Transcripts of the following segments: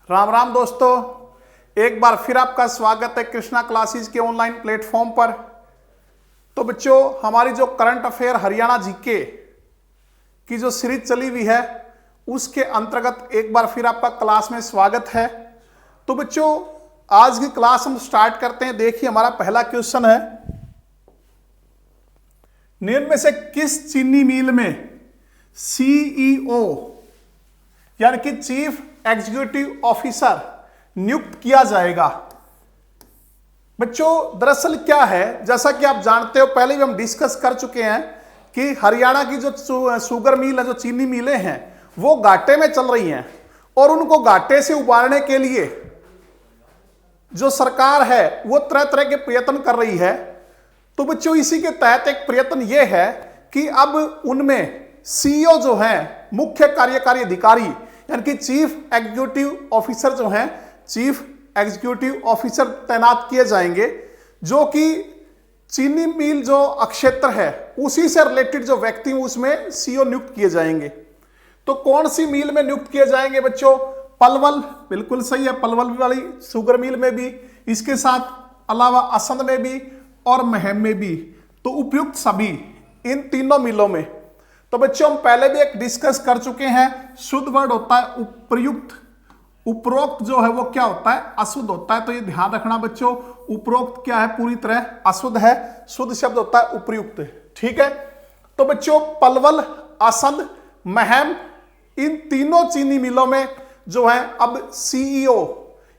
राम राम दोस्तों, एक बार फिर आपका स्वागत है कृष्णा क्लासेस के ऑनलाइन प्लेटफॉर्म पर। तो बच्चों, हमारी जो करंट अफेयर हरियाणा जीके की जो सीरीज चली हुई है उसके अंतर्गत एक बार फिर आपका क्लास में स्वागत है। तो बच्चों, आज की क्लास हम स्टार्ट करते हैं। देखिए, हमारा पहला क्वेश्चन है, निम्न में से किस चीनी मिल में सीईओ यानी कि चीफ एग्जीक्यूटिव ऑफिसर नियुक्त किया जाएगा? बच्चों, दरअसल क्या है, जैसा कि आप जानते हो, पहले भी हम डिस्कस कर चुके हैं कि हरियाणा की जो शुगर मिल है, जो चीनी मिलें हैं, वो घाटे में चल रही हैं और उनको घाटे से उबारने के लिए जो सरकार है वो तरह तरह के प्रयत्न कर रही है। तो बच्चों, इसी के तहत एक प्रयत्न ये है कि अब उनमें सीईओ जो है, मुख्य कार्यकारी अधिकारी यानी कि चीफ एग्जीक्यूटिव ऑफिसर जो हैं, चीफ एग्जीक्यूटिव ऑफिसर तैनात किए जाएंगे, जो कि चीनी मिल जो क्षेत्र है उसी से रिलेटेड जो व्यक्ति उसमें सीईओ नियुक्त किए जाएंगे। तो कौन सी मिल में नियुक्त किए जाएंगे बच्चों? पलवल, बिल्कुल सही है, पलवल वाली शुगर मिल में भी, इसके साथ अलावा असंध में भी और महम में भी। तो उपयुक्त सभी इन तीनों मिलों में। तो बच्चों, हम पहले भी एक डिस्कस कर चुके हैं, शुद्ध वर्ड होता है उपयुक्त, उपरोक्त जो है वो क्या होता है? अशुद्ध होता है। तो ये ध्यान रखना बच्चों, उपरोक्त क्या है? पूरी तरह अशुद्ध है, शुद्ध शब्द होता है उपयुक्त। ठीक है। तो बच्चों, पलवल, असंध, महम, इन तीनों चीनी मिलों में जो है अब सीईओ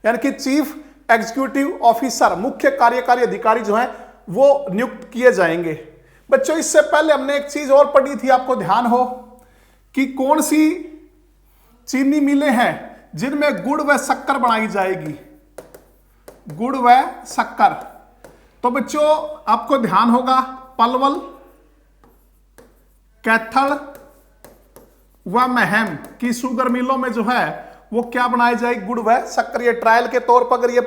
यानी कि चीफ एग्जीक्यूटिव ऑफिसर, मुख्य कार्यकारी अधिकारी जो है वो नियुक्त किए जाएंगे। बच्चों, इससे पहले हमने एक चीज और पढ़ी थी, आपको ध्यान हो कि कौन सी चीनी मिलें हैं जिनमें गुड़ व शक्कर बनाई जाएगी? गुड़ व शक्कर। तो बच्चों, आपको ध्यान होगा, पलवल, कैथल व महम की शुगर मिलों में जो है वो क्या बनाई जाएगी? गुड़ व शक्कर। ये ट्रायल के तौर पर अगर ये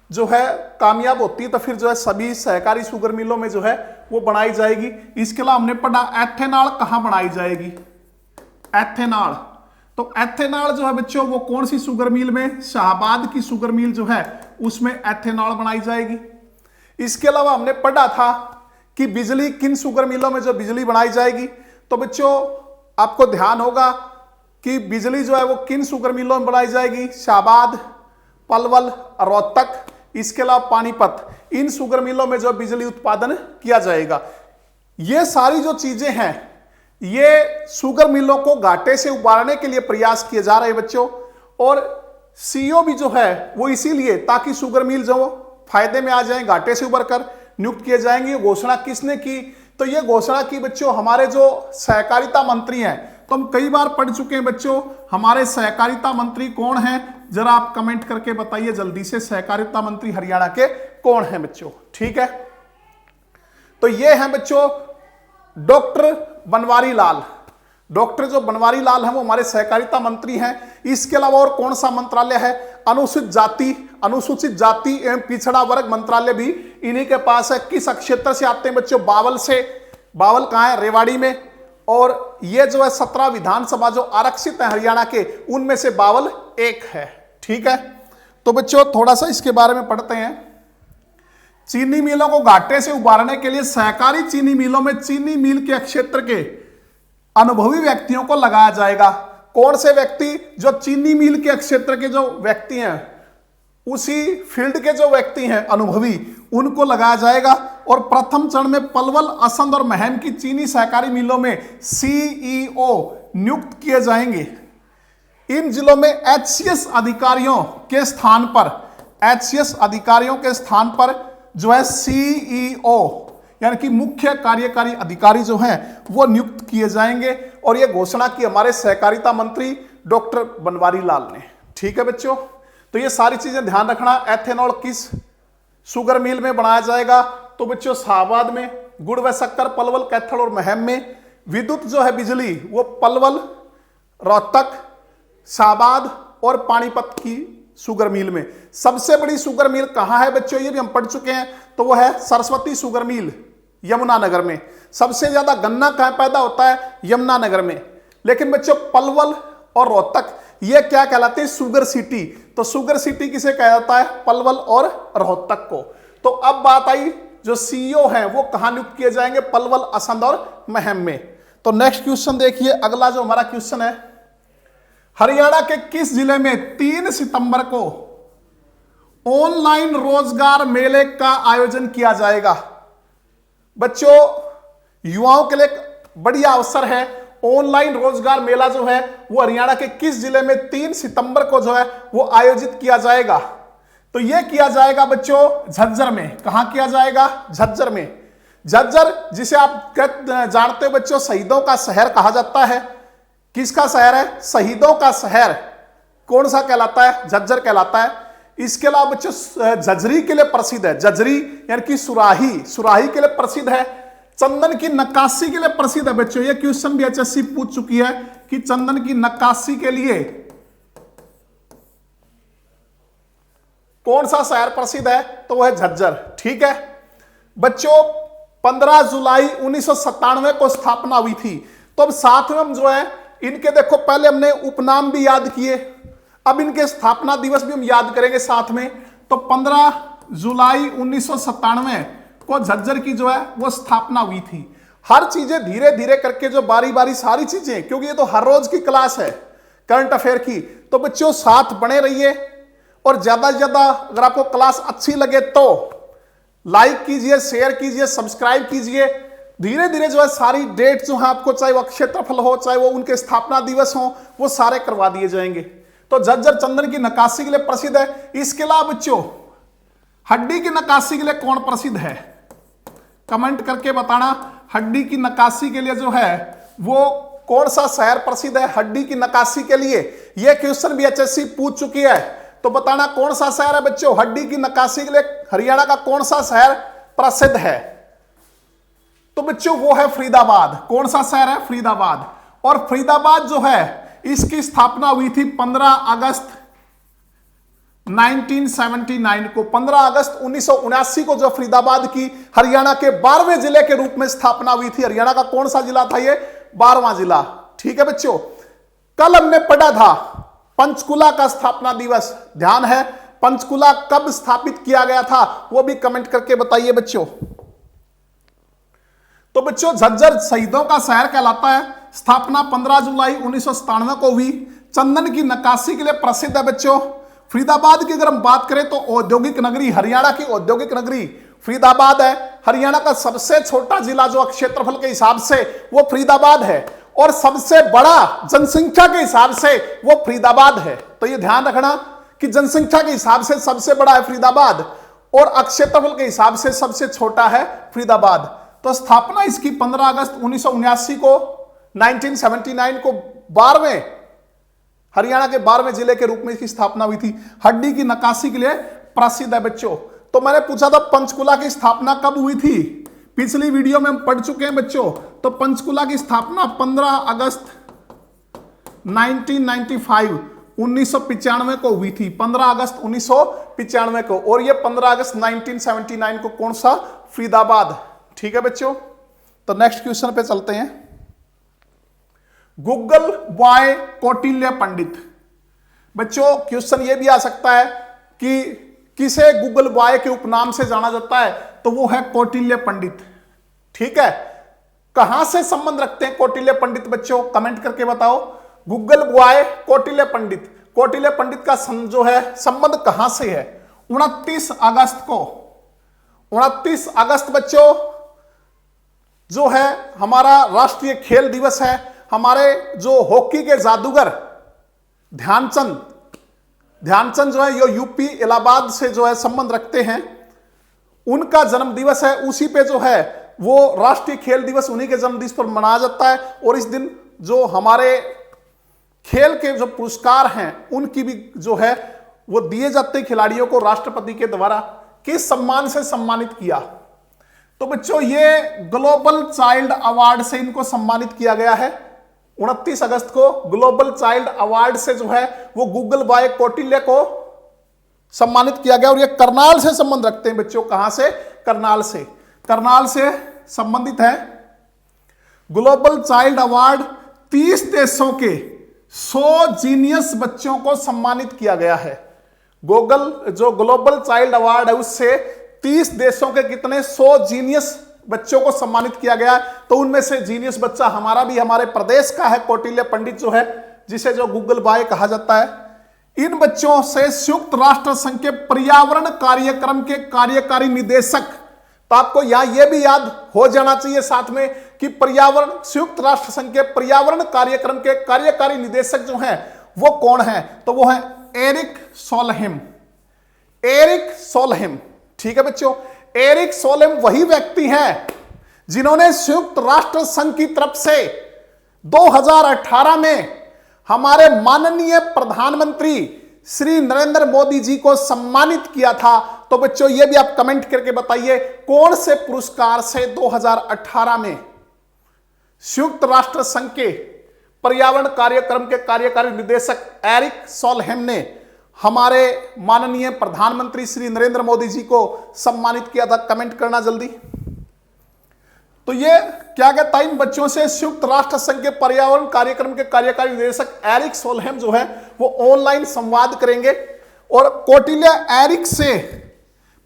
जो है कामयाब होती है तो फिर जो है सभी सहकारी शुगर मिलों में जो है वो बनाई जाएगी। इसके अलावा हमने पढ़ा एथेनॉल कहां बनाई जाएगी? एथेनॉल। तो एथेनॉल जो है बच्चों वो कौन सी शुगर मिल में? शाहबाद की शुगर मिल जो है उसमें एथेनॉल बनाई जाएगी। इसके अलावा हमने पढ़ा था कि बिजली किन शुगर मिलों में जो बिजली बनाई जाएगी? तो बच्चों, आपको ध्यान होगा कि बिजली जो है वो किन शुगर मिलों में बनाई जाएगी? शाहबाद, पलवल, रोहतक, इसके अलावा पानीपत, इन शुगर मिलों में जो बिजली उत्पादन किया जाएगा। ये सारी जो चीजें हैं ये शुगर मिलों को घाटे से उबारने के लिए प्रयास किए जा रहे हैं बच्चों। और सीईओ भी जो है वो इसीलिए, ताकि शुगर मिल जो फायदे में आ जाए, घाटे से उबर कर नियुक्त किए जाएंगे। घोषणा किसने की? तो ये घोषणा की बच्चों हमारे जो सहकारिता मंत्री हैं। तो हम कई बार पढ़ चुके हैं बच्चों, हमारे सहकारिता मंत्री कौन हैं? जरा आप कमेंट करके बताइए जल्दी से, सहकारिता मंत्री हरियाणा के कौन हैं बच्चों? ठीक है। तो ये हैं बच्चों डॉक्टर बनवारी लाल। डॉक्टर जो बनवारी लाल हैं वो हमारे सहकारिता मंत्री हैं। इसके अलावा और कौन सा मंत्रालय है? अनुसूचित जाति एवं पिछड़ा वर्ग मंत्रालय भी इन्हीं के पास है। किस क्षेत्र से आते हैं बच्चों? बावल से। बावल कहां है? रेवाड़ी में। और ये जो है 17 विधानसभा जो आरक्षित है हरियाणा के, उनमें से बावल एक है। ठीक है। तो बच्चों, थोड़ा सा इसके बारे में पढ़ते हैं। चीनी मिलों को घाटे से उबारने के लिए सहकारी चीनी मिलों में चीनी मिल के क्षेत्र के अनुभवी व्यक्तियों को लगाया जाएगा। कौन से व्यक्ति? जो चीनी मिल के क्षेत्र के जो व्यक्ति हैं, उसी फील्ड के जो व्यक्ति हैं अनुभवी, उनको लगाया जाएगा। और प्रथम चरण में पलवल, असंध और महम की चीनी सहकारी मिलों में सीईओ नियुक्त किए जाएंगे। इन जिलों में एचसीएस अधिकारियों के स्थान पर जो है सीईओ यानी कि मुख्य कार्यकारी अधिकारी जो हैं वो नियुक्त किए जाएंगे। और ये घोषणा की हमारे सहकारिता मंत्री डॉक्टर बनवारी लाल ने। ठीक है बच्चों। तो ये सारी चीजें ध्यान रखना। एथेनॉल किस शुगर मिल में बनाया जाएगा? तो बच्चों, शाहबाद में। गुड़ व शक्कर पलवल, कैथल और महम में। विद्युत जो है बिजली वो पलवल, रोहतक, शाहबाद और पानीपत की शुगर मिल में। सबसे बड़ी शुगर मिल कहां है बच्चों? ये भी हम पढ़ चुके हैं। तो वो है सरस्वती शुगर मिल, यमुनानगर में। सबसे ज्यादा गन्ना कहां पैदा होता है? यमुनानगर में। लेकिन बच्चों, पलवल और रोहतक ये क्या कहलाते हैं? Sugar city. तो शुगर सिटी किसे कहा जाता है? पलवल और रोहतक को। तो अब बात आई जो सीईओ हैं वो कहां नियुक्त किए जाएंगे? पलवल, असंध और महम में। तो नेक्स्ट क्वेश्चन देखिए, अगला जो हमारा क्वेश्चन है, हरियाणा के किस जिले में 3 सितंबर को ऑनलाइन रोजगार मेले का आयोजन किया जाएगा? बच्चों, युवाओं के लिए बढ़िया अवसर है। ऑनलाइन रोजगार मेला जो है वो हरियाणा के किस जिले में 3 सितंबर को जो है वो आयोजित किया जाएगा? तो यह किया जाएगा बच्चों झज्जर में। कहां किया जाएगा? झज्जर में। झज्जर जिसे आप जानते हो बच्चों, शहीदों का शहर कहा जाता है। किसका शहर है? शहीदों का शहर। कौन सा कहलाता है? झज्जर कहलाता है। इसके अलावा बच्चों झज्जरी के लिए प्रसिद्ध है। झज्जरी यानी कि सुराही, सुराही के लिए प्रसिद्ध है। चंदन की नक्काशी के लिए प्रसिद्ध है बच्चों। यह क्वेश्चन भी एचएससी पूछ चुकी है कि चंदन की नक्काशी के लिए कौन सा शहर प्रसिद्ध है? तो वह है झज्जर। ठीक है बच्चों, 15 जुलाई 1997 को स्थापना हुई थी। तो अब साथ में हम जो है इनके देखो, पहले हमने उपनाम भी याद किए, अब इनके स्थापना दिवस भी हम याद करेंगे साथ में। तो 15 जुलाई 1997 को झज्जर की जो है वो स्थापना हुई थी। हर चीजें धीरे धीरे करके जो बारी बारी सारी चीजें, क्योंकि ये तो हर रोज की क्लास है करंट अफेयर की, तो बच्चों साथ बने रहिए। और ज्यादा से ज्यादा अगर आपको क्लास अच्छी लगे तो लाइक कीजिए, शेयर कीजिए, सब्सक्राइब कीजिए। धीरे धीरे जो है सारी डेट जो है आपको, चाहे वो क्षेत्रफल हो, चाहे वो उनके स्थापना दिवस हो, वो सारे करवा दिए जाएंगे। तो झज्जर चंदन की नक्काशी के लिए प्रसिद्ध है। इसके अलावा बच्चों हड्डी की नक्काशी के लिए कौन प्रसिद्ध है? कमेंट करके बताना। हड्डी की नक्काशी के लिए जो है वो कौन सा शहर प्रसिद्ध है हड्डी की नक्काशी के लिए? यह क्वेश्चन भी एचएससी पूछ चुकी है। तो बताना कौन सा शहर है बच्चों हड्डी की नक्काशी के लिए? हरियाणा का कौन सा शहर प्रसिद्ध है? तो बच्चों वो है फरीदाबाद। कौन सा शहर है? फरीदाबाद। और फरीदाबाद जो है इसकी स्थापना हुई थी 15 अगस्त 1979 को। 15 अगस्त 1979 को जो फरीदाबाद की हरियाणा के 12वें जिले के रूप में स्थापना हुई थी। हरियाणा का कौन सा जिला था ये? 12वां जिला। ठीक है बच्चों, कल हमने पढ़ा था पंचकुला का स्थापना दिवस, ध्यान है? पंचकुला कब स्थापित किया गया था वो भी कमेंट करके बताइए बच्चों। तो बच्चों झज्जर शहीदों का शहर कहलाता है। स्थापना 15 जुलाई 1997 को हुई। चंदन की नक्काशी के लिए प्रसिद्ध है बच्चों। फरीदाबाद की अगर हम बात करें तो औद्योगिक नगरी, हरियाणा की औद्योगिक नगरी फरीदाबाद है। हरियाणा का सबसे छोटा जिला जो क्षेत्रफल के हिसाब से वो फरीदाबाद है, और सबसे बड़ा जनसंख्या के हिसाब से वो फरीदाबाद है। तो ये ध्यान रखना कि जनसंख्या के हिसाब से सबसे बड़ा है फरीदाबाद, और क्षेत्रफल के हिसाब से सबसे छोटा है फरीदाबाद। तो स्थापना इसकी 15 अगस्त 1979 को 1979 को 12वें हरियाणा के 12वें जिले के रूप में इसकी स्थापना हुई थी। हड्डी की नक्काशी के लिए प्रसिद्ध है बच्चों। तो मैंने पूछा था पंचकुला की स्थापना कब हुई थी? पिछली वीडियो में हम पढ़ चुके हैं बच्चों। तो पंचकुला की स्थापना 15 अगस्त 1995 को हुई थी। 15 अगस्त 1995 को, और ये 15 अगस्त 1979 को कौन सा? फरीदाबाद। ठीक है बच्चों, तो नेक्स्ट क्वेश्चन पे चलते हैं। गूगल बॉय कौटिल्य पंडित। बच्चों क्वेश्चन ये भी आ सकता है कि किसे गूगल बॉय के उपनाम से जाना जाता है? तो वो है कौटिल्य पंडित। ठीक है, कहां से संबंध रखते हैं कौटिल्य पंडित बच्चों? कमेंट करके बताओ। गूगल बॉय कौटिल्य पंडित, कौटिल्य पंडित का जो है संबंध कहां से है? 29 अगस्त को, 29 अगस्त बच्चों जो है हमारा राष्ट्रीय खेल दिवस है। हमारे जो हॉकी के जादूगर ध्यानचंद जो है ये यूपी इलाहाबाद से जो है संबंध रखते हैं, उनका जन्म दिवस है। उसी पे जो है वो राष्ट्रीय खेल दिवस उन्हीं के जन्म दिवस पर मनाया जाता है। और इस दिन जो हमारे खेल के जो पुरस्कार हैं उनकी भी जो है वो दिए जाते हैं खिलाड़ियों को राष्ट्रपति के द्वारा। किस सम्मान से सम्मानित किया? तो बच्चों ये ग्लोबल चाइल्ड अवार्ड से इनको सम्मानित किया गया है। 29 अगस्त को ग्लोबल चाइल्ड अवार्ड से जो है वो गूगल बॉय कौटिल्य को सम्मानित किया गया। और ये करनाल से संबंध रखते हैं बच्चों। कहां से? करनाल से, करनाल से संबंधित है। ग्लोबल चाइल्ड अवार्ड 30 देशों के 100 जीनियस बच्चों को सम्मानित किया गया है। गूगल जो ग्लोबल चाइल्ड अवार्ड है उससे 30 देशों के कितने 100 जीनियस बच्चों को सम्मानित किया गया। तो उनमें से जीनियस बच्चा हमारा भी हमारे प्रदेश का है, कौटिल्य पंडित जो है, जिसे जो गूगल बॉय कहा जाता है। इन बच्चों से संयुक्त राष्ट्र संघ के पर्यावरण कार्यक्रम के कार्यकारी निदेशक, तो आपको यहां यह भी याद हो जाना चाहिए साथ में कि पर्यावरण संयुक्त राष्ट्र संघ के पर्यावरण कार्यक्रम के कार्यकारी निदेशक जो हैं वो कौन है, तो वो है एरिक सोलहेम। एरिक सोलहेम, ठीक है बच्चों। एरिक सोलहेम वही व्यक्ति हैं जिन्होंने संयुक्त राष्ट्र संघ की तरफ से 2018 में हमारे माननीय प्रधानमंत्री श्री नरेंद्र मोदी जी को सम्मानित किया था। तो बच्चों ये भी आप कमेंट करके बताइए कौन से पुरस्कार से 2018 में संयुक्त राष्ट्र संघ के पर्यावरण कार्यक्रम के कार्यकारी निदेशक एरिक सोलहेम ने हमारे माननीय प्रधानमंत्री श्री नरेंद्र मोदी जी को सम्मानित किया था। कमेंट करना जल्दी। तो ये क्या कहता है, इन बच्चों से संयुक्त राष्ट्र संघ के पर्यावरण कार्यक्रम के कार्यकारी निदेशक एरिक सोलहेम जो है वो ऑनलाइन संवाद करेंगे और कौटिल्य एरिक से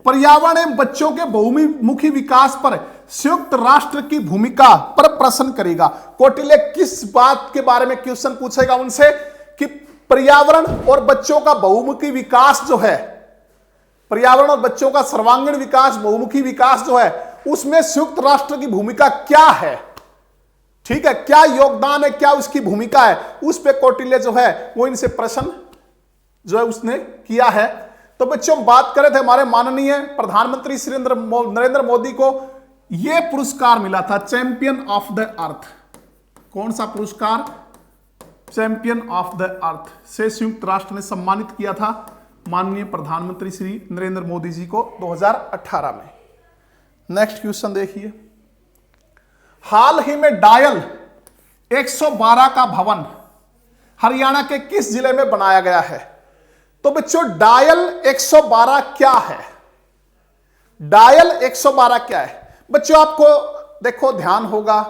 पर्यावरण एवं बच्चों के बहुमुखी विकास पर संयुक्त राष्ट्र की भूमिका पर प्रश्न करेगा। कौटिल्य किस बात के बारे में क्वेश्चन पूछेगा उनसे कि पर्यावरण और बच्चों का बहुमुखी विकास जो है, पर्यावरण और बच्चों का सर्वांगीण विकास, बहुमुखी विकास जो है, उसमें संयुक्त राष्ट्र की भूमिका क्या है, ठीक है, क्या योगदान है, क्या उसकी भूमिका है, उस पे कौटिल्य जो है वो इनसे प्रश्न जो है उसने किया है। तो बच्चों बात कर रहे थे हमारे माननीय प्रधानमंत्री श्री नरेंद्र मोदी को यह पुरस्कार मिला था, चैंपियन ऑफ द अर्थ। कौन सा पुरस्कार? चैंपियन ऑफ द अर्थ से संयुक्त राष्ट्र ने सम्मानित किया था माननीय प्रधानमंत्री श्री नरेंद्र मोदी जी को 2018 में। नेक्स्ट क्वेश्चन देखिए, हाल ही में डायल 112 का भवन हरियाणा के किस जिले में बनाया गया है? तो बच्चों डायल 112 क्या है? डायल 112 क्या है? बच्चों आपको देखो ध्यान होगा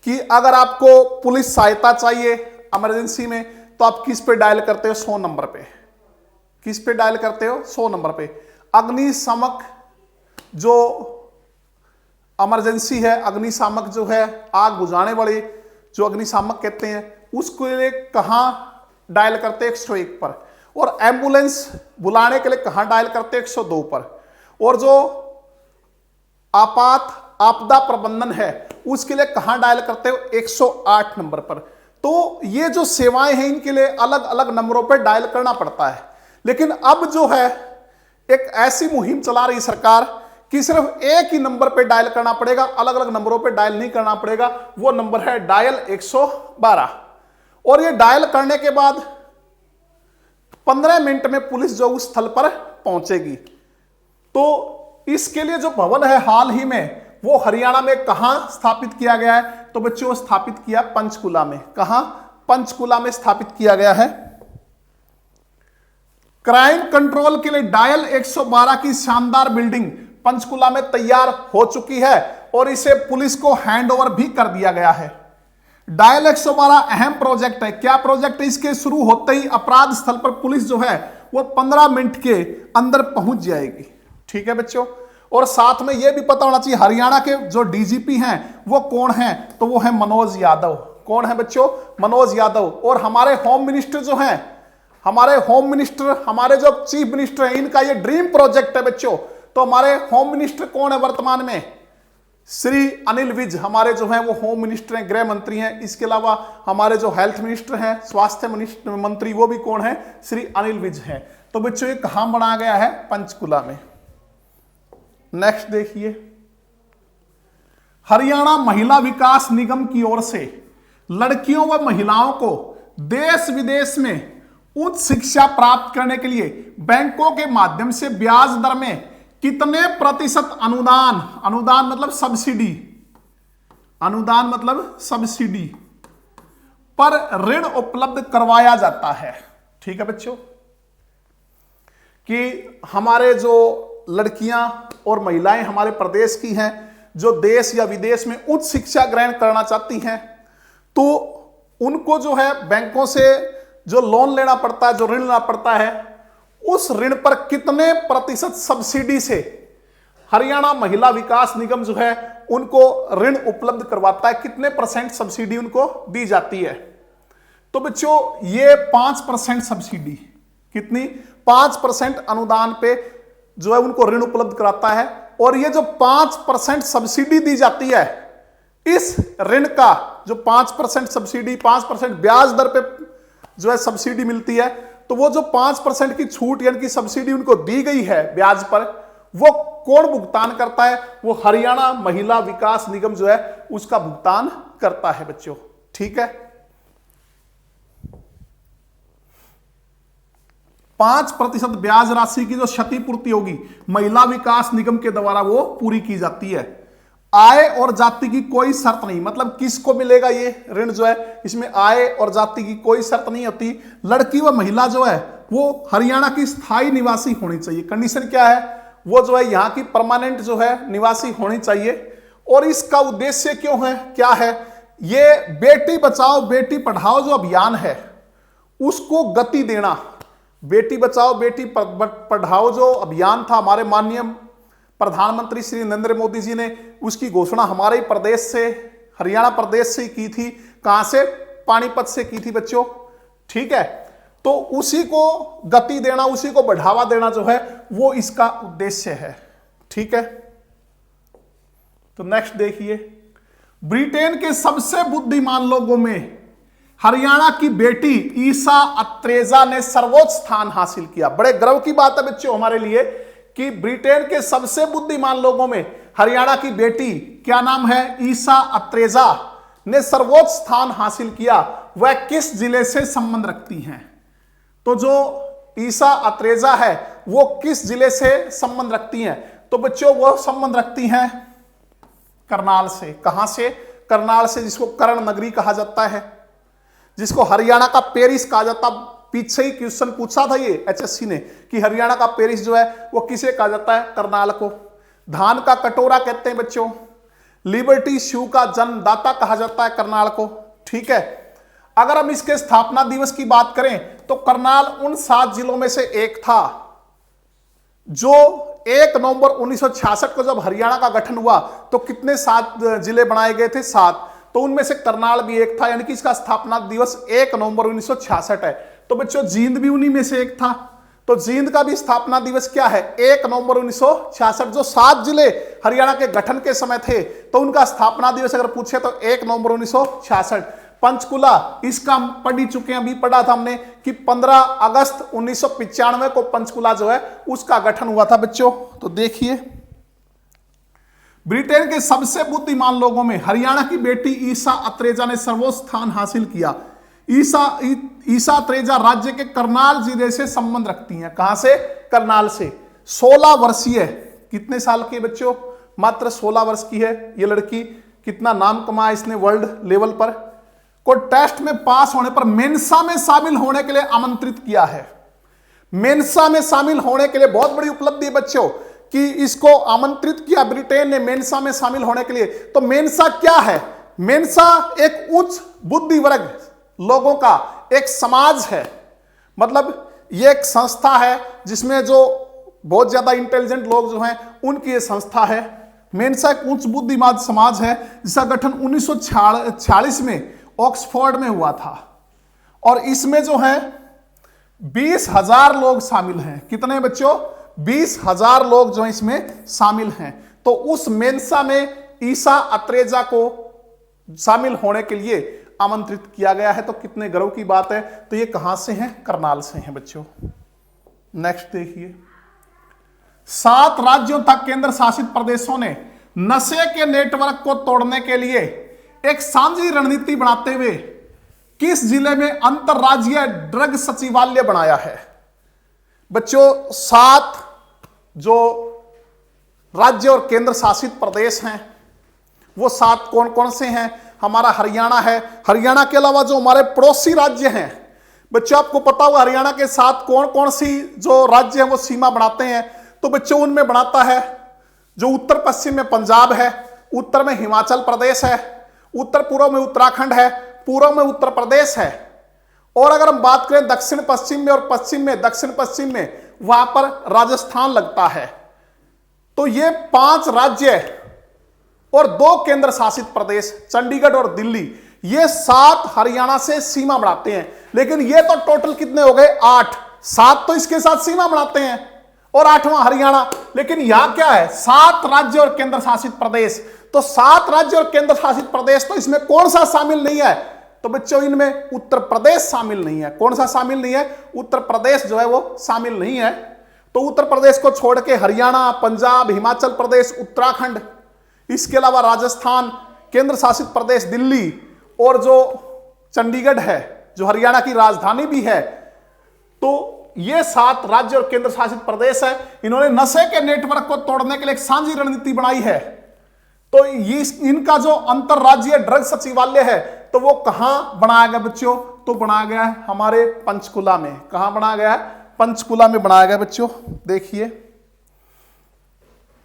कि अगर आपको पुलिस सहायता चाहिए इमरजेंसी में तो आप किस पे डायल करते हो? 100 नंबर पे। किस पे डायल करते हो? 100 नंबर पे। अग्निशामक जो इमरजेंसी है, अग्निशामक जो है आग बुझाने वाले जो अग्निशामक कहते हैं, उसके लिए कहां डायल करते हैं? 101 पर। और एम्बुलेंस बुलाने के लिए कहां डायल करते हैं? 102 पर। और जो आपदा प्रबंधन है उसके लिए कहां डायल करते हो? 108 नंबर पर। तो ये जो सेवाएं हैं इनके लिए अलग अलग नंबरों पर डायल करना पड़ता है। लेकिन अब जो है एक ऐसी मुहिम चला रही सरकार कि सिर्फ एक ही नंबर पे डायल करना पड़ेगा, अलग अलग नंबरों पे डायल नहीं करना पड़ेगा। वो नंबर है डायल 112। और ये डायल करने के बाद 15 मिनट में पुलिस जो उस स्थल पर पहुंचेगी। तो इसके लिए जो भवन है हाल ही में वो हरियाणा में कहां स्थापित किया गया है? तो बच्चों स्थापित किया पंचकुला में। कहां? पंचकुला में स्थापित किया गया है। क्राइम कंट्रोल के लिए डायल 112 की शानदार बिल्डिंग पंचकुला में तैयार हो चुकी है और इसे पुलिस को हैंडओवर भी कर दिया गया है। डायल 112 अहम प्रोजेक्ट है। क्या प्रोजेक्ट है? इसके शुरू होते ही अपराध स्थल पर पुलिस जो है वो 15 मिनट के अंदर पहुंच जाएगी। ठीक है बच्चों। और साथ में यह भी पता होना चाहिए हरियाणा के जो डीजीपी हैं वो कौन है? तो वो है मनोज यादव। कौन है बच्चों? मनोज यादव। और हमारे होम मिनिस्टर जो हैं, हमारे होम मिनिस्टर, हमारे जो चीफ मिनिस्टर हैं, इनका ये ड्रीम प्रोजेक्ट है बच्चों। तो हमारे होम मिनिस्टर कौन है वर्तमान में? श्री अनिल विज हमारे जो हैं वो होम मिनिस्टर हैं, गृह मंत्री हैं। इसके अलावा हमारे जो हेल्थ मिनिस्टर हैं, स्वास्थ्य मंत्री, वो भी कौन है? श्री अनिल विज हैं। तो बच्चों ये कहां बनाया गया है? पंचकुला में। नेक्स्ट देखिए, हरियाणा महिला विकास निगम की ओर से लड़कियों व महिलाओं को देश विदेश में उच्च शिक्षा प्राप्त करने के लिए बैंकों के माध्यम से ब्याज दर में कितने प्रतिशत अनुदान, अनुदान मतलब सब्सिडी, अनुदान मतलब सब्सिडी पर ऋण उपलब्ध करवाया जाता है? ठीक है बच्चों, कि हमारे जो लड़कियां और महिलाएं हमारे प्रदेश की हैं जो देश या विदेश में उच्च शिक्षा ग्रहण करना चाहती हैं, तो उनको जो है बैंकों से जो लोन लेना पड़ता है, जो ऋण लेना पड़ता है, उस ऋण पर कितने प्रतिशत सब्सिडी से हरियाणा महिला विकास निगम जो है उनको ऋण उपलब्ध करवाता है, कितने परसेंट सब्सिडी उनको दी जाती है? तो बच्चों ये 5% सब्सिडी, कितनी? 5% अनुदान पे जो है उनको ऋण उपलब्ध कराता है। और ये जो 5% सब्सिडी दी जाती है, इस ऋण का जो 5% सब्सिडी, 5% ब्याज दर पे जो है सब्सिडी मिलती है, तो वो जो 5% की छूट यानी कि सब्सिडी उनको दी गई है ब्याज पर, वो कौन भुगतान करता है? वो हरियाणा महिला विकास निगम जो है उसका भुगतान करता है बच्चों। ठीक है, 5% ब्याज राशि की जो क्षतिपूर्ति होगी महिला विकास निगम के द्वारा वो पूरी की जाती है। आय और जाति की कोई शर्त नहीं, मतलब किसको मिलेगा ये ऋण जो है, इसमें आय और जाति की कोई शर्त नहीं होती। लड़की व महिला जो है वो हरियाणा की स्थायी निवासी होनी चाहिए। कंडीशन क्या है? वो जो है यहाँ की परमानेंट जो है निवासी होनी चाहिए। और इसका उद्देश्य क्यों है, क्या है? ये बेटी बचाओ बेटी पढ़ाओ जो अभियान है उसको गति देना। बेटी बचाओ बेटी पढ़ाओ जो अभियान था हमारे माननीय प्रधानमंत्री श्री नरेंद्र मोदी जी ने, उसकी घोषणा हमारे ही प्रदेश से, हरियाणा प्रदेश से की थी। कहां से? पानीपत से की थी बच्चों। ठीक है, तो उसी को गति देना, उसी को बढ़ावा देना जो है वो इसका उद्देश्य है। ठीक है, तो नेक्स्ट देखिए, ब्रिटेन के सबसे बुद्धिमान लोगों में हरियाणा की बेटी ईसा अत्रेजा ने सर्वोच्च स्थान हासिल किया। बड़े गर्व की बात है बच्चों हमारे लिए कि ब्रिटेन के सबसे बुद्धिमान लोगों में हरियाणा की बेटी, क्या नाम है? ईसा अत्रेजा ने सर्वोच्च स्थान हासिल किया। वह किस जिले से संबंध रखती हैं? तो जो ईसा अत्रेजा है वो किस जिले से संबंध रखती हैं? तो बच्चों वो संबंध रखती हैं करनाल से। कहां से? करनाल से, जिसको कर्ण नगरी कहा जाता है, जिसको हरियाणा का पेरिस कहा जाता। पीछे ही क्वेश्चन पूछा था ये एचएससी ने कि हरियाणा का पेरिस जो है वो किसे कहा जाता है? करनाल को। धान का कटोरा कहते हैं बच्चों। लिबर्टी शू का जन्मदाता कहा जाता है करनाल को। ठीक है, अगर हम इसके स्थापना दिवस की बात करें तो करनाल उन 7 जिलों में से एक था जो 1 नवंबर 1966 को जब हरियाणा का गठन हुआ तो कितने 7 जिले बनाए गए थे? 7। तो उनमें से करनाल भी एक था, यानी कि इसका स्थापना दिवस 1 नवंबर 1966 है। तो बच्चों जींद भी उन्हीं में से एक था, तो जींद का भी स्थापना दिवस क्या है? 1 नवंबर 1966। जो 7 जिले हरियाणा के गठन के समय थे तो उनका स्थापना दिवस अगर पूछे तो 1 नवंबर 1966। पंचकुला, इसका हम पढ़ ही चुके हैं, अभी पढ़ा था हमने कि 15 अगस्त 1995 को पंचकुला जो है उसका गठन हुआ था बच्चों। तो देखिए, ब्रिटेन के सबसे बुद्धिमान लोगों में हरियाणा की बेटी ईसा अत्रेजा ने सर्वोच्च स्थान हासिल किया। ईसा अत्रेजा राज्य के करनाल जिले से संबंध रखती हैं। कहां से? करनाल से। 16 वर्षीय, कितने साल की बच्चों? मात्र 16 वर्ष की है ये लड़की। कितना नाम कमाया इसने वर्ल्ड लेवल पर। को टेस्ट में पास होने पर मेंसा में शामिल होने के लिए आमंत्रित किया है। मेंसा में शामिल होने के लिए बहुत बड़ी उपलब्धि है बच्चों कि इसको आमंत्रित किया ब्रिटेन ने मेंसा में शामिल होने के लिए। तो मेंसा क्या है? मेंसा एक उच्च बुद्धि वर्ग लोगों का एक समाज है, मतलब ये एक संस्था है जिसमें जो बहुत ज्यादा इंटेलिजेंट लोग जो हैं उनकी ये संस्था है। मेंसा एक उच्च बुद्धिमान समाज है जिसका गठन 1946 में ऑक्सफोर्ड में हुआ था और इसमें जो है 20,000 लोग शामिल हैं। कितने बच्चों? 20,000 लोग जो इसमें शामिल हैं। तो उस मेंसा में ईसा अत्रेजा को शामिल होने के लिए आमंत्रित किया गया है। तो कितने गर्व की बात है। तो ये कहां से हैं? करनाल से हैं बच्चों। नेक्स्ट देखिए, 7 राज्यों तक केंद्र शासित प्रदेशों ने नशे के नेटवर्क को तोड़ने के लिए एक साझी रणनीति बनाते हुए किस जिले में अंतरराज्यीय ड्रग सचिवालय बनाया है? बच्चों 7 जो राज्य और केंद्र शासित प्रदेश हैं वो 7 कौन कौन से हैं? हमारा हरियाणा है। हरियाणा के अलावा जो हमारे पड़ोसी राज्य हैं बच्चों, आपको पता होगा हरियाणा के साथ कौन कौन सी जो राज्य हैं वो सीमा बनाते हैं। तो बच्चों उनमें बनाता है जो उत्तर पश्चिम में पंजाब है, उत्तर में हिमाचल प्रदेश है, उत्तर पूर्व में उत्तराखंड है, पूर्व में उत्तर प्रदेश है। और अगर हम बात करें दक्षिण पश्चिम में और पश्चिम में, दक्षिण पश्चिम में वहां पर राजस्थान लगता है। तो ये 5 राज्य और 2 केंद्र शासित प्रदेश चंडीगढ़ और दिल्ली, ये 7 हरियाणा से सीमा बनाते हैं। लेकिन ये तो टोटल कितने हो गए 8, 7 तो इसके साथ सीमा बनाते हैं और 8वां हरियाणा। लेकिन यहां क्या है 7 राज्य और केंद्र शासित प्रदेश। तो 7 राज्य और केंद्र शासित प्रदेश, तो इसमें कौन सा शामिल नहीं है? तो बच्चों इनमें उत्तर प्रदेश शामिल नहीं है। कौन सा शामिल नहीं है? उत्तर प्रदेश जो है वो शामिल नहीं है। तो उत्तर प्रदेश को छोड़ के हरियाणा, पंजाब, हिमाचल प्रदेश, उत्तराखंड, इसके अलावा राजस्थान, केंद्र शासित प्रदेश दिल्ली और जो चंडीगढ़ है जो हरियाणा की राजधानी भी है, तो ये 7 राज्य और केंद्र शासित प्रदेश है। इन्होंने नशे के नेटवर्क को तोड़ने के लिए एक साझी रणनीति बनाई है। तो ये इनका जो अंतरराज्यीय ड्रग सचिवालय है तो वो कहां बनाया गया बच्चों? तो बनाया गया है हमारे पंचकुला में। कहां बनाया गया है? पंचकुला में बनाया गया बच्चों। देखिए,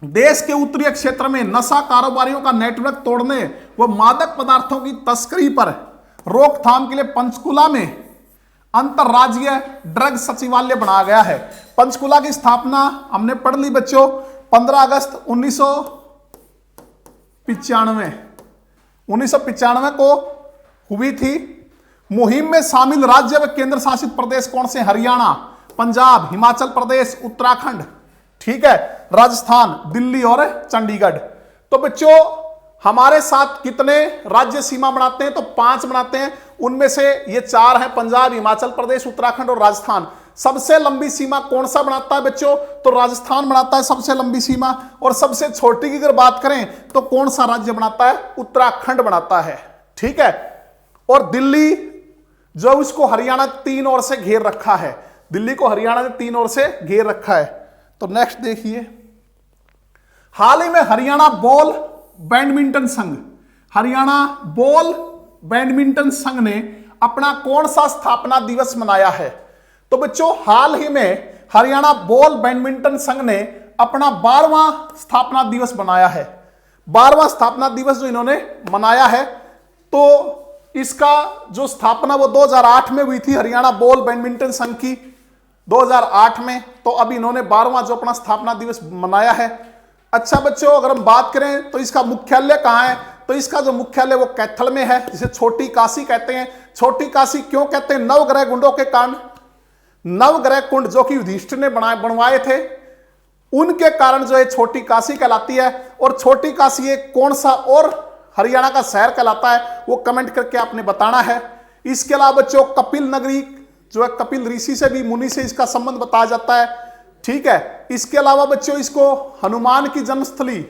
देश के उत्तरी क्षेत्र में नशा कारोबारियों का नेटवर्क तोड़ने व मादक पदार्थों की तस्करी पर रोकथाम के लिए पंचकुला में अंतरराज्यीय ड्रग सचिवालय बनाया गया है। पंचकुला की स्थापना हमने पढ़ ली बच्चों 15 अगस्त 1995 को हुई थी। मुहिम में शामिल राज्य व केंद्र शासित प्रदेश कौन से? हरियाणा, पंजाब, हिमाचल प्रदेश, उत्तराखंड, ठीक है, राजस्थान, दिल्ली और चंडीगढ़। तो बच्चों हमारे साथ कितने राज्य सीमा बनाते हैं? तो 5 बनाते हैं। उनमें से ये 4 हैं, पंजाब, हिमाचल प्रदेश, उत्तराखंड और राजस्थान। सबसे लंबी सीमा कौन सा बनाता है बच्चों? तो राजस्थान बनाता है सबसे लंबी सीमा। और सबसे छोटी की अगर बात करें तो कौन सा राज्य बनाता है? उत्तराखंड बनाता है, ठीक है। और दिल्ली जो उसको हरियाणा 3 ओर से घेर रखा है, दिल्ली को हरियाणा ने 3 ओर से घेर रखा है। तो नेक्स्ट देखिए, हाल ही में हरियाणा बॉल बैडमिंटन संघ, हरियाणा बॉल बैडमिंटन संघ ने अपना कौन सा स्थापना दिवस मनाया है? तो बच्चों हाल ही में हरियाणा बॉल बैडमिंटन संघ ने अपना 12वां स्थापना दिवस मनाया है। 12वां स्थापना दिवस जो इन्होंने मनाया है, तो इसका जो स्थापना वो 2008 में हुई थी हरियाणा बॉल बैडमिंटन संघ की, 2008 में। तो अब इन्होंने 12वां जो अपना स्थापना दिवस मनाया है। अच्छा बच्चों, अगर हम बात करें तो इसका मुख्यालय कहां है? तो इसका जो मुख्यालय वो कैथल में है, जिसे छोटी काशी कहते हैं। छोटी काशी क्यों कहते हैं? नवग्रह कुंडों के कारण। नवग्रह कुंड जो कि युधिष्ठिर ने बनवाए थे, उनके कारण जो है छोटी काशी कहलाती है। और छोटी काशी एक कौन सा और हरियाणा का शहर कहलाता है, वो कमेंट करके आपने बताना है। इसके अलावा बच्चों कपिल नगरी जो है, कपिल ऋषि से भी, मुनि से इसका संबंध बताया जाता है, ठीक है। इसके अलावा बच्चों इसको हनुमान की जन्मस्थली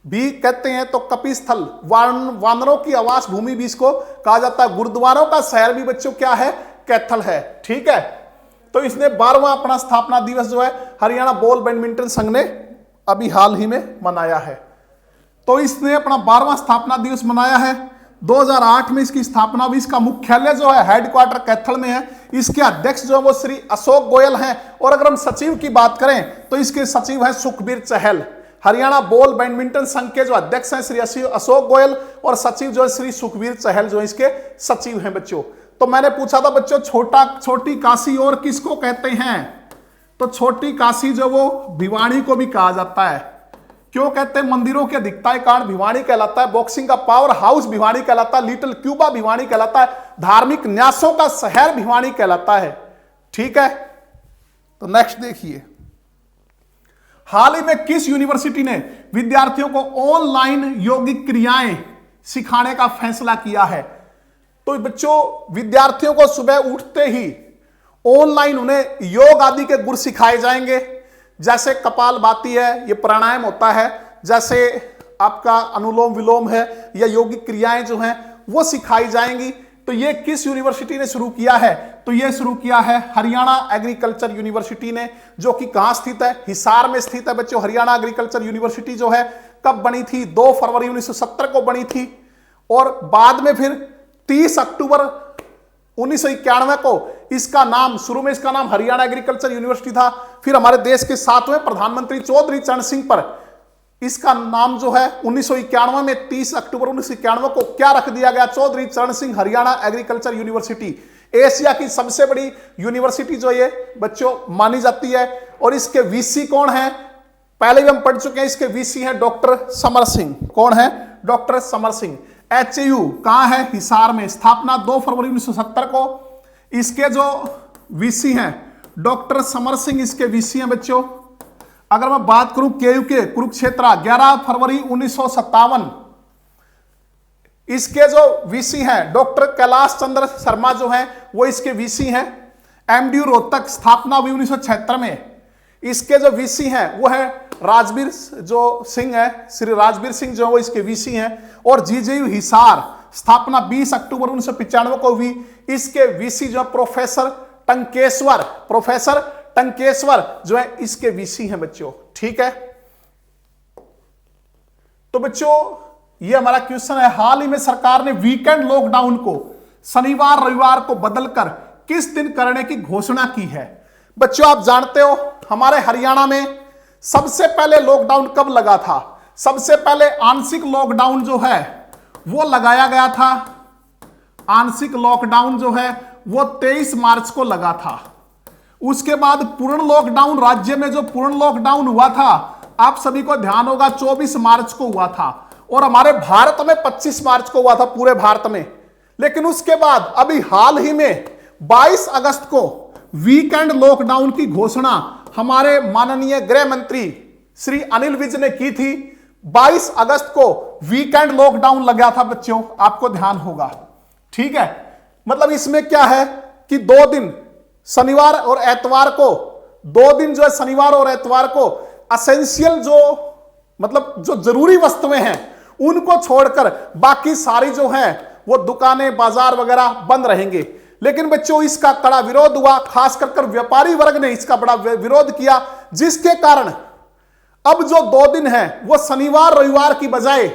भी कहते हैं, तो कपिस्थल, वानरों की आवास भूमि भी इसको कहा जाता है। गुरुद्वारों का शहर भी बच्चों क्या है? कैथल है, ठीक है। तो इसने 12वां अपना स्थापना दिवस जो है हरियाणा बॉल बैडमिंटन संघ ने अभी हाल ही में मनाया है। तो इसने अपना 12वां स्थापना दिवस मनाया है। 2008 में इसकी स्थापना हुई। इसका मुख्यालय जो है हेडक्वार्टर कैथल में है। इसके अध्यक्ष जो है वो श्री अशोक गोयल हैं। और अगर हम सचिव की बात करें तो इसके सचिव हैं सुखबीर चहल। हरियाणा बॉल बैडमिंटन संघ के जो अध्यक्ष हैं श्री अशोक गोयल और सचिव जो है श्री सुखबीर चहल जो इसके सचिव हैं बच्चों। तो मैंने पूछा था बच्चों छोटी काशी और किसको कहते हैं? तो छोटी काशी जो वो भिवानी को भी कहा जाता है। क्यों कहते हैं? मंदिरों की अधिकता के कारण भिवानी कहलाता है। बॉक्सिंग का पावर हाउस भिवानी कहलाता है। लिटिल क्यूबा भिवानी कहलाता है। धार्मिक न्यासों का शहर भिवानी कहलाता है, ठीक है। तो नेक्स्ट देखिए, हाल ही में किस यूनिवर्सिटी ने विद्यार्थियों को ऑनलाइन यौगिक क्रियाएं सिखाने का फैसला किया है? तो बच्चों विद्यार्थियों को सुबह उठते ही ऑनलाइन उन्हें योग आदि के गुर सिखाए जाएंगे। जैसे कपालभाति है, ये प्राणायाम होता है, जैसे आपका अनुलोम विलोम है, या यौगिक क्रियाएं जो हैं वो सिखाई जाएंगी। तो ये किस यूनिवर्सिटी ने शुरू किया है? तो ये शुरू किया है हरियाणा एग्रीकल्चर यूनिवर्सिटी ने, जो कि कहां स्थित है? हिसार में स्थित है बच्चों। हरियाणा एग्रीकल्चर यूनिवर्सिटी जो है कब बनी थी? 2 फरवरी 1970 को बनी थी। और बाद में फिर 30 अक्टूबर 1991 को इसका नाम, शुरू में इसका नाम हरियाणा एग्रीकल्चर यूनिवर्सिटी था। फिर हमारे देश के 7वें प्रधानमंत्री चौधरी चरण सिंह पर इसका नाम जो है 1991 में 30 अक्टूबर 1991 को क्या रख दिया गया? चौधरी चरण Singh Haryana agriculture university. Asia की सबसे बड़ी यूनिवर्सिटी जो ये बच्चों मानी जाती है। और इसके वीसी कौन है, पहले भी हम पढ़ चुके हैं, इसके वीसी हैं डॉक्टर समर सिंह। कौन है? डॉक्टर समर सिंह। HAU कहां है? हिसार में। स्थापना 2 फरवरी 1970 को। इसके जो वीसी हैं डॉक्टर समर सिंह, इसके वीसी हैं बच्चों। अगर मैं बात करूं KU के कुरुक्षेत्र, 11 फरवरी 1957, इसके जो वीसी हैं डॉक्टर कैलाश चंद्र शर्मा जो हैं वो इसके वीसी हैं। MDU रोहतक, स्थापना हुई 1976 में। इसके जो वीसी हैं वो है राजवीर जो सिंह है, श्री राजवीर सिंह जो है वो इसके वीसी हैं। और GJU हिसार, स्थापना 20 अक्टूबर 1995 को हुई। इसके वीसी जो है प्रोफेसर टंकेश्वर जो है इसके वीसी हैं बच्चों। ठीक है, तो बच्चों ये हमारा क्वेश्चन है, हाल ही में सरकार ने वीकेंड लॉकडाउन को शनिवार रविवार को बदलकर किस दिन करने की घोषणा की है। बच्चों आप जानते हो हमारे हरियाणा में सबसे पहले लॉकडाउन कब लगा था? सबसे पहले आंशिक लॉकडाउन जो है वो लगाया गया था। आंशिक लॉकडाउन जो है वो 23 मार्च को लगा था। उसके बाद पूर्ण लॉकडाउन, राज्य में जो पूर्ण लॉकडाउन हुआ था आप सभी को ध्यान होगा 24 मार्च को हुआ था। और हमारे भारत में 25 मार्च को हुआ था पूरे भारत में। लेकिन उसके बाद अभी हाल ही में 22 अगस्त को वीकेंड लॉकडाउन की घोषणा हमारे माननीय गृह मंत्री श्री अनिल विज ने की थी। 22 अगस्त को वीकेंड लॉकडाउन लगा था बच्चों, आपको ध्यान होगा। ठीक है, मतलब इसमें क्या है कि 2 दिन शनिवार और एतवार को, 2 दिन जो है शनिवार और एतवार को असेंशियल जो मतलब जो जरूरी वस्तुएं हैं उनको छोड़कर बाकी सारी जो है वो दुकानें बाजार वगैरह बंद रहेंगे। लेकिन बच्चों इसका कड़ा विरोध हुआ, खास कर व्यापारी वर्ग ने इसका बड़ा विरोध किया, जिसके कारण अब जो 2 दिन है वो शनिवार रविवार की बजाय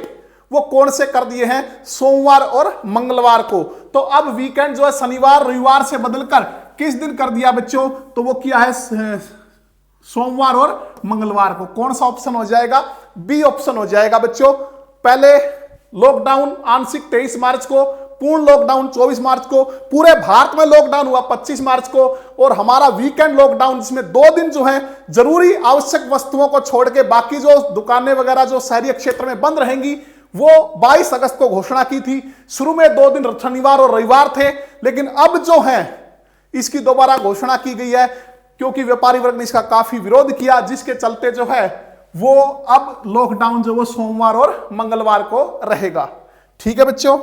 वो कौन से कर दिए हैं? सोमवार और मंगलवार को। तो अब वीकेंड जो है शनिवार रविवार से बदलकर किस दिन कर दिया बच्चों? तो वो किया है सोमवार और मंगलवार को। कौन सा ऑप्शन हो जाएगा? बी ऑप्शन हो जाएगा बच्चों। पहले लॉकडाउन आंशिक 23 मार्च को, पूर्ण लॉकडाउन 24 मार्च को, पूरे भारत में लॉकडाउन हुआ 25 मार्च को, और हमारा वीकेंड लॉकडाउन जिसमें 2 दिन जो है जरूरी आवश्यक वस्तुओं को छोड़ के बाकी जो दुकानें वगैरह जो शहरी क्षेत्र में बंद रहेंगी वो 22 अगस्त को घोषणा की थी। शुरू में 2 दिन शनिवार और रविवार थे, लेकिन अब जो है इसकी दोबारा घोषणा की गई है क्योंकि व्यापारी वर्ग ने इसका काफी विरोध किया, जिसके चलते जो है वो अब लॉकडाउन जो वो सोमवार और मंगलवार को रहेगा। ठीक है बच्चों,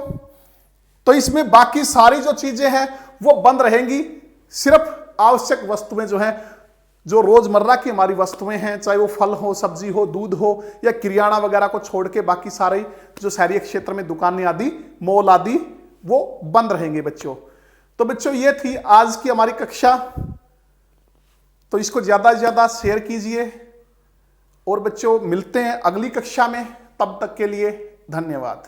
तो इसमें बाकी सारी जो चीजें हैं वो बंद रहेंगी, सिर्फ आवश्यक वस्तुएं जो हैं, जो रोजमर्रा की हमारी वस्तुएं हैं, चाहे वो फल हो, सब्जी हो, दूध हो या किराना वगैरह को छोड़ के बाकी सारे जो शहरी क्षेत्र में दुकानें आदि, मॉल आदि वो बंद रहेंगे बच्चों। तो बच्चों ये थी आज की हमारी कक्षा, तो इसको ज्यादा से ज्यादा शेयर कीजिए और बच्चों मिलते हैं अगली कक्षा में, तब तक के लिए धन्यवाद।